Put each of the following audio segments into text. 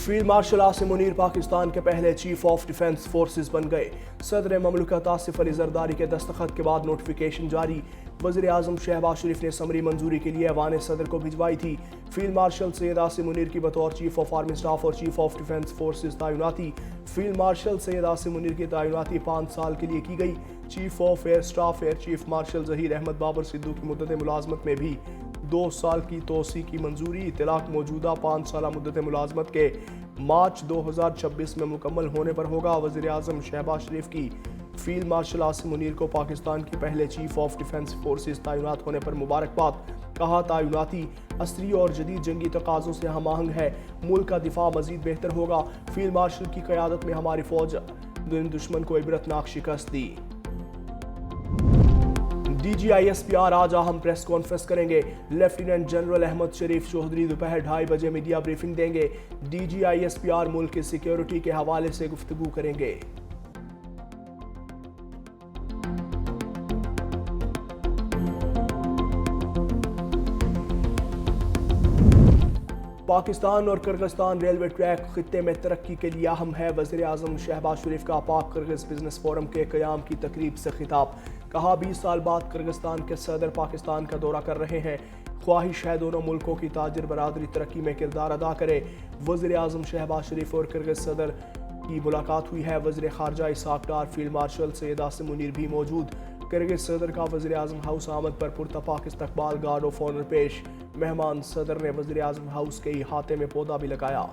Field marshal Asim Munir Pakistan के पहले chief of defence forces बन गए। सदर ममलकत आसिफ अली जरदारी के दस्तखत के बाद नोटिफिकेशन जारी। वज़ीर आज़म शहबाज शरीफ ने समरी मंजूरी के लिए ऐवान सदर को भिजवाई थी। फील्ड मार्शल सैयद आसिम मुनीर की बतौर चीफ ऑफ आर्मी स्टाफ और चीफ ऑफ डिफेंस फोर्सेस तैनाती। फील्ड मार्शल सैयद आसिम मुनीर की तैनाती 5 साल के लिए की गई। Chief of air staff air chief marshal Zaheer Ahmed Babar Sidhu की मुद्दत मुलाजमत में भी 2 साल की तोसी की मंजूरी। इतलाक मौजूदा 5 साल मुद्दत मुलाजमत के मार्च 2026 में मुकम्मल होने पर होगा। वज़ीर आज़म शहबाज शरीफ की फील्ड मार्शल आसिम मुनीर को पाकिस्तान के पहले चीफ ऑफ डिफेंस फोर्सेस तैनात होने पर मुबारकबाद। कहा, तैनाती असरी और जदीद जंगी तकाज़ों से हम आहंग है। मुल्क का दिफा मजीद बेहतर होगा। फील्ड मार्शल की क़यादत में हमारी फौज ने दुश्मन को इबरतनाक शिकस्त दी। DGISPR आज अहम प्रेस कॉन्फ्रेंस करेंगे। लेफ्टिनेंट जनरल अहमद शरीफ चौधरी दोपहर 2:30 बजे मीडिया ब्रीफिंग देंगे। DGISPR मुल्क की सिक्योरिटी के हवाले से गुफ्तगू करेंगे। पाकिस्तान और किर्गिस्तान रेलवे ट्रैक खित्ते में तरक्की के लिए अहम है। वज़ीर आज़म शहबाज शरीफ का पाक किर्गिज़ बिजनेस फोरम के क़याम की तकरीब से खिताब। कहा, 20 साल बाद किर्गिस्तान के सदर पाकिस्तान का दौरा कर रहे हैं। ख्वाहिश है दोनों मुल्कों की ताजिर बरादरी तरक्की में किरदार अदा करे। वज़ीर आज़म शहबाज शरीफ और किर्गिज़ सदर की मुलाकात हुई है। वज़ीर ख़ारजा इसहाक़ डार, फील्ड मार्शल सैयद आसिम मुनीर भी मौजूद। किर्गिज़ सदर का वज़ीर आज़म हाउस आमद पर पुरतपाक इस्तकबाल, गार्ड ऑफ ऑनर पेश। मेहमान सदर ने वज़ीर आज़म हाउस के अहाते में पौधा भी लगाया।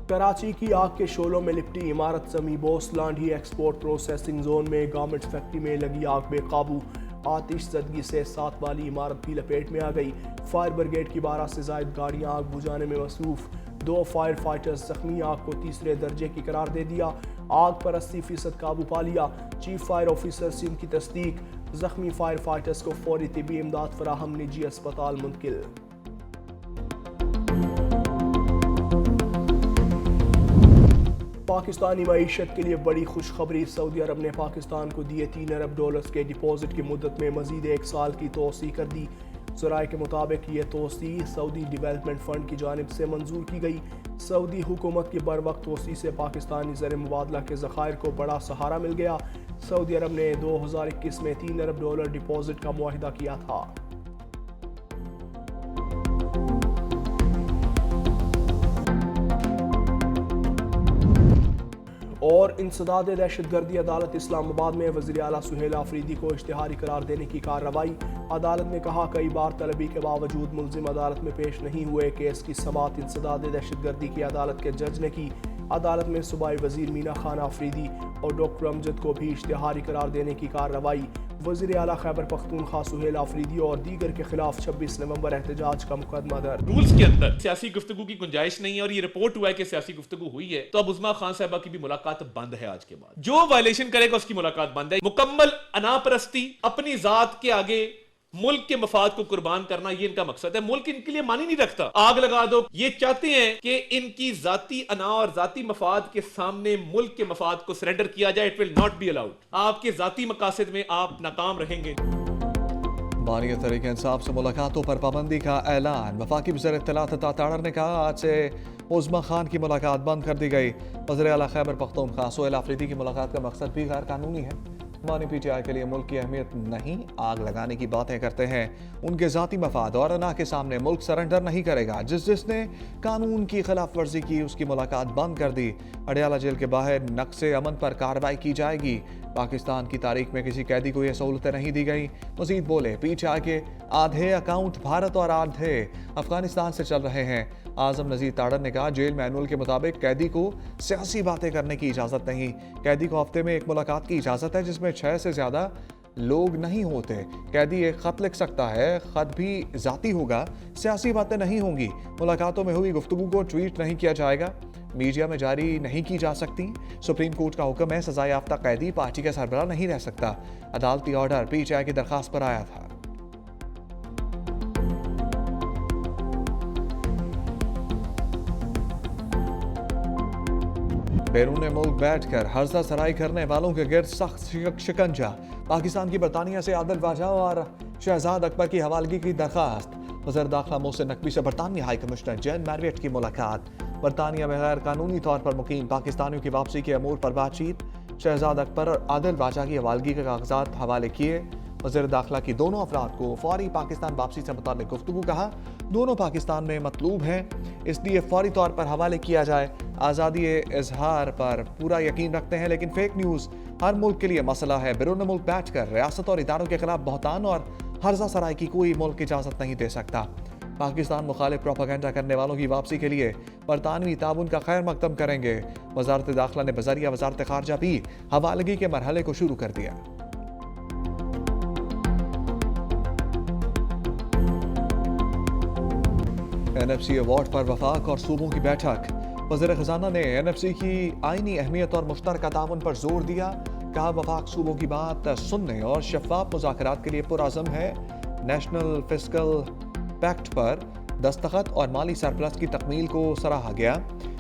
कराची की आग के शोलों में लिपटी इमारत समी Bose Landhi export processing zone में गारमेंट फैक्ट्री में लगी आग बेकाबू। आतिश ज़दगी से 7 वाली इमारत भी लपेट में आ गई। फायर ब्रिगेड की 12 से ज़ायद गाड़ियां आग बुझाने में मसरूफ। 2 फायर फाइटर्स जख्मी। आग को तीसरे दर्जे की करार दे दिया। आग पर 80% काबू पा लिया। चीफ फायर ऑफिसर सिंध की तस्दीक। जख्मी फायर फाइटर्स को फौरी तिबी इमदाद फराहम, निजी अस्पताल मुंतकिल। पाकिस्तानी मईशत के लिए बड़ी खुशखबरी। सऊदी अरब ने पाकिस्तान को दिए $3 अरब के डिपॉजिट की मुद्दत में मजीद 1 साल की तोसी कर दी। ज़राए के मुताबिक ये तोसी सऊदी डेवलपमेंट फंड की जानिब से मंजूर की गई। सऊदी हुकूमत की बर वक्त तोसी से पाकिस्तानी ज़र मुबादला के ज़खायर को बड़ा सहारा मिल गया। सऊदी अरब ने 2021 में $3 अरब डिपॉजिट का मुआहिदा किया था। और इंसदाद दहशतगर्दी अदालत इस्लामाबाद में वज़ीर आला सुहेल आफरीदी को इश्तिहारी करार देने की कार्रवाई। अदालत ने कहा, कई बार तलबी के बावजूद मुल्जिम अदालत में पेश नहीं हुए। केस की समाअत इंसदाद दहशतगर्दी की अदालत के जज ने की। अदालत में सूबाई वज़ीर मीना खान आफरीदी और डॉक्टर अमजद को भी इश्तिहारी करार देने की कार्रवाई। वज़ीर आला खैबर पख्तूनख्वा सुहेल आफरीदी और दीगर के खिलाफ 26 नवंबर एहतजाज का मुकदमा दर्ज। रूल्स के अंदर सियासी गुफ्तगू की गुंजाइश नहीं है और ये रिपोर्ट हुआ है कि सियासी गुफ्तगू हुई है, तो अब उस्मा खान साहबा की भी मुलाकात बंद है। आज के बाद जो वायलेशन करेगा उसकी मुलाकात बंद है। मुकम्मल अनापरस्ती, अपनी जात के आगे मुल्क के मफाद को कुर्बान करना, ये इनका मकसद है। मुल्क इनके लिए मानी नहीं रखता। आग लगा दो। ये चाहते हैं कि इनकी जाती अना और जाती मफाद के सामने मुल्क के मफाद को सरेंडर किया जाए। It will not be allowed. आपके जाती मकासद में आप नाकाम रहेंगे। बानी तहरीक इंसाफ से मुलाकातों पर पाबंदी का ऐलान। वफाकी वज़ीर इत्तलात अता ताड़र ने कहा, आज से उस्मा खान की मुलाकात बंद कर दी गई। वज़ीर आला खैबर पख्तूनख्वा सुहेल आफरीदी की मुलाकात का मकसद भी गैर कानूनी है। बानी PTI के लिए मुल्क की अहमियत नहीं, आग लगाने की बातें करते हैं। उनके ज़ाती मफाद और अना के सामने मुल्क सरेंडर नहीं करेगा। जिसने कानून की खिलाफ वर्जी की उसकी मुलाकात बंद कर दी। अडियाला जेल के बाहर नक्शे अमन पर कार्रवाई की जाएगी। पाकिस्तान की तारीख में किसी कैदी को यह सहूलतें नहीं दी गई। मजीद बोले, PTI के आधे अकाउंट भारत और आधे अफगानिस्तान से चल रहे हैं। आजम नज़ीर ताड़र ने कहा, जेल मैनुअल के मुताबिक कैदी को सियासी बातें करने की इजाज़त नहीं। कैदी को हफ्ते में एक मुलाकात की इजाज़त है जिसमें 6 से ज़्यादा लोग नहीं होते। कैदी एक ख़त लिख सकता है, ख़त भी ज़ाती होगा, सियासी बातें नहीं होंगी। मुलाकातों में हुई गुफ्तगू को ट्वीट नहीं किया जाएगा, मीडिया में जारी नहीं की जा सकती। सुप्रीम कोर्ट का हुक्म है, सज़ा याफ्ता कैदी पार्टी का सरबराह नहीं रह सकता। अदालती ऑर्डर PTI की दरख्वास्त पर आया था। बैरून मुल्क बैठकर हर्जा सराई करने वालों के गिर्द सख्त शिकंजा। पाकिस्तान की बरतानिया से आदिल वाजा और शहजाद अकबर की हवालगी की दरखास्त। वज़ीर दाखिला मोहसिन नकवी से बरतानवी हाई कमिश्नर जैन मैरवेट की मुलाकात। बरतानिया में गैर कानूनी तौर पर मुकीम पाकिस्तानियों की वापसी के अमूर पर बातचीत। शहजाद अकबर और आदिल वाजा की हवालगी के कागजात हवाले किए। वज़ीर दाखिला की दोनों अफराद को फौरी पाकिस्तान वापसी से मुताल्लिक गुफ्तगू। कहा दोनों पाकिस्तान में मतलूब हैं, इसलिए फौरी तौर पर हवाले किया जाए। आज़ादी इजहार पर पूरा यकीन रखते हैं, लेकिन फेक न्यूज़ हर मुल्क के लिए मसला है। बैरून मुल्क बैठकर रियासत और इदारों के खिलाफ बहतान और हर्जा सराय की कोई मुल्क इजाज़त नहीं दे सकता। पाकिस्तान मुखालिफ प्रोपागेंडा करने वालों की वापसी के लिए बरतानवी ताउन का खैर मकदम करेंगे। वजारत दाखिला ने बजरिया वजारत खारजा भी हवालगी के मरहले को शुरू कर दिया। NFC अवार्ड पर वफाक और सूबों की बैठक। वज़ीर खजाना ने NFC की आईनी अहमियत और मुश्तरका ताउन पर जोर दिया। कहा वफाक सूबों की बात सुनने और शफाफ मुज़ाकरात के लिए पुरअज़म है। नेशनल फिस्कल पैक्ट पर दस्तखत और माली सरप्लस की तकमील को सराहा गया।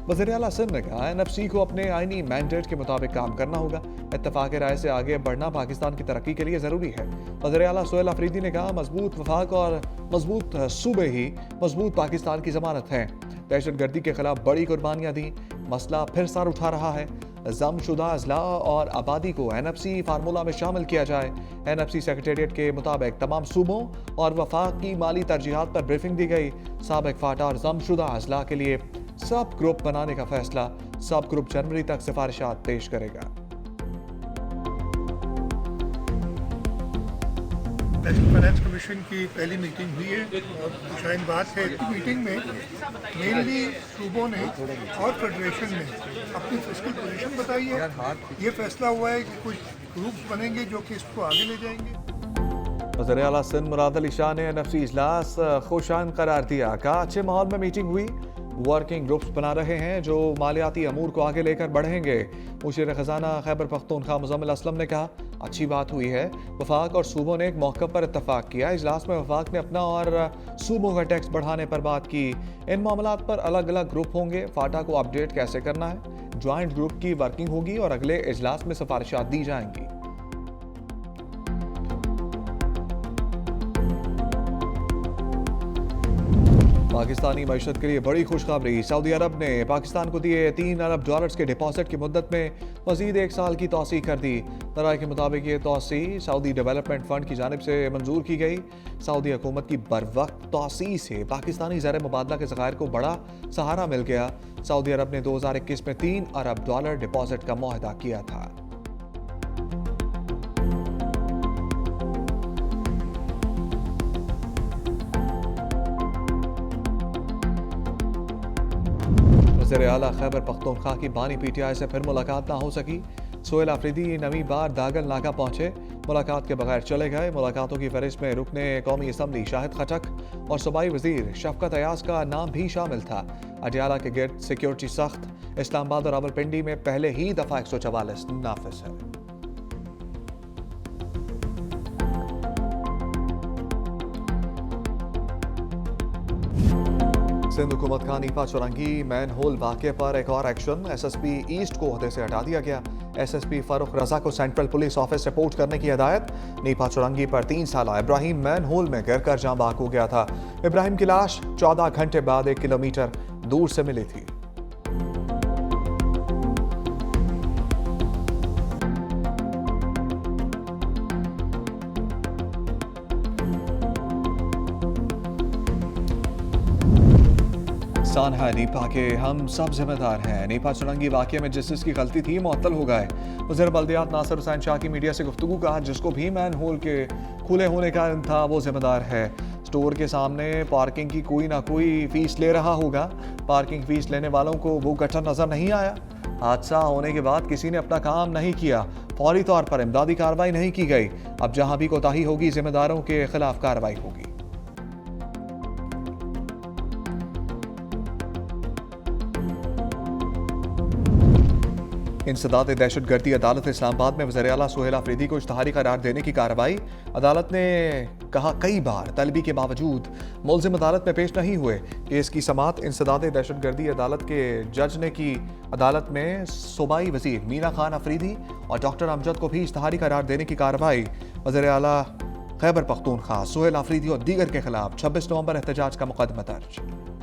वज़ीर आला सिंध ने कहा NFC को अपने आईनी मैंडेट के मुताबिक काम करना होगा। इत्तफाक राय से आगे बढ़ना पाकिस्तान की तरक्की के लिए ज़रूरी है। वज़ीर आला सोहेल अफरीदी ने कहा मजबूत वफाक और मजबूत सूबे ही मजबूत पाकिस्तान की जमानत हैं। दहशतगर्दी के खिलाफ बड़ी कुर्बानियाँ दी, मसला फिर सर उठा रहा है। जमशुदा अजला और आबादी को NFC फार्मूला में शामिल किया जाए। NFC सेक्रेटेरिएट के मुताबिक तमाम सूबों और वफाक की माली तरजीहात पर ब्रीफिंग दी गई। साबिक फाटा और जमशुदा अजला के लिए सब ग्रुप बनाने का फैसला। सब ग्रुप जनवरी तक सिफारिशात पेश करेगा। नेशनल फाइनेंस कमीशन की पहली मीटिंग हुई है और शायद बात है कि मीटिंग में मेनली सूबों ने और फेडरेशन ने अपनी फिस्कल पोजीशन बताई है। ये फैसला हुआ है कि कुछ ग्रुप्स बनेंगे जो कि इसको आगे ले जाएंगे। वज़ीर आला सिंध मुराद अली शाह ने NFC इजलास खुशान करार दिया। कहा अच्छे माहौल में मीटिंग हुई, वर्किंग ग्रुप्स बना रहे हैं जो मालियाती अमूर को आगे लेकर बढ़ेंगे। मुशीर खजाना खैबर पख्तूनख्वा मुज़म्मिल असलम ने कहा अच्छी बात हुई है। वफाक और सूबों ने एक मौक़िफ़ पर इत्तफाक किया। इजलास में वफाक ने अपना और सूबों का टैक्स बढ़ाने पर बात की। इन मामलात पर अलग अलग ग्रुप होंगे। फाटा को अपडेट कैसे करना है, ज्वाइंट ग्रुप की वर्किंग होगी और अगले इजलास में सिफारिशात दी जाएंगी। पाकिस्तानी मईशत के लिए बड़ी खुशखबरी। सऊदी अरब ने पाकिस्तान को दिए $3 अरब के डिपॉजिट की मुद्दत में मजीद 1 साल की तौसी कर दी। राय के मुताबिक ये तौसी सऊदी डेवलपमेंट फंड की जानिब से मंजूर की गई। सऊदी हुकूमत की बरवक्त तौसी से पाकिस्तानी ज़र मुबादला के ज़खायर को बड़ा सहारा मिल गया। सऊदी अरब ने 2021 में $3 अरब डिपॉजिट का मुआहदा किया था। वज़ीर आला खैबर पख्तूनख्वा की बानी PTI से फिर मुलाकात ना हो सकी। सोहेल अफरीदी नवी बार दागल नाका पहुंचे, मुलाकात के बगैर चले गए। मुलाकातों की फहरिस्त में रुकने कौमी असम्बली शाहिद खटक और सूबाई वजीर शफकत अयाज का नाम भी शामिल था। अडियाला के गिर्द सिक्योरिटी सख्त। इस्लामाबाद और रावलपिंडी में पहले ही दफा 144 नाफिज है। सिंध हुकूमत का नीपा चुरंगी मैन होल वाक़े पर एक और एक्शन। SSP ईस्ट को ओहदे से हटा दिया गया। SSP फारूक रजा को सेंट्रल पुलिस ऑफिस रिपोर्ट करने की हिदायत। नीपा चुरंगी पर 3 साला इब्राहिम मैन होल में गिर कर जाँ बाक हो गया था। इब्राहिम की लाश 14 घंटे बाद 1 किलोमीटर दूर से मिली थी। है नीपा के हम सब जिम्मेदार हैं। नीपा चुरंगी वाक़े में जिसकी गलती थी मुअत्तल हो गए। वज़ीर बल्दियात नासिर हुसैन शाह की मीडिया से गुफ्तगू कहा जिसको भी मैन होल के खुले होने का इल्म था वो जिम्मेदार है। स्टोर के सामने पार्किंग की कोई ना कोई फीस ले रहा होगा। पार्किंग फीस लेने वालों को वो गटर नजर नहीं आया। हादसा होने के बाद किसी ने अपना काम नहीं किया, फौरी तौर पर इमदादी कार्रवाई नहीं की गई। अब जहां भी कोताही होगी जिम्मेदारों के खिलाफ कार्रवाई होगी। इंसदाद दहशतगर्दी अदालत इस्लामाबाद में वज़ीर आला सुहेल आफरीदी को इश्तहारी करार देने की कार्रवाई। अदालत ने कहा कई बार तलबी के बावजूद मुल्ज़िम अदालत में पेश नहीं हुए। केस की समाअत इंसदाद दहशतगर्दी अदालत के जज ने की। अदालत में सूबाई वज़ीर मीना खान अफरीदी और डॉक्टर अमजद को भी इश्तहारी करार देने की कार्रवाई। वज़ीर आला खैबर पख्तूनख्वा सुहेल आफरीदी और दीगर के खिलाफ 26 नवंबर एहतजाज का मुकदमा दर्ज।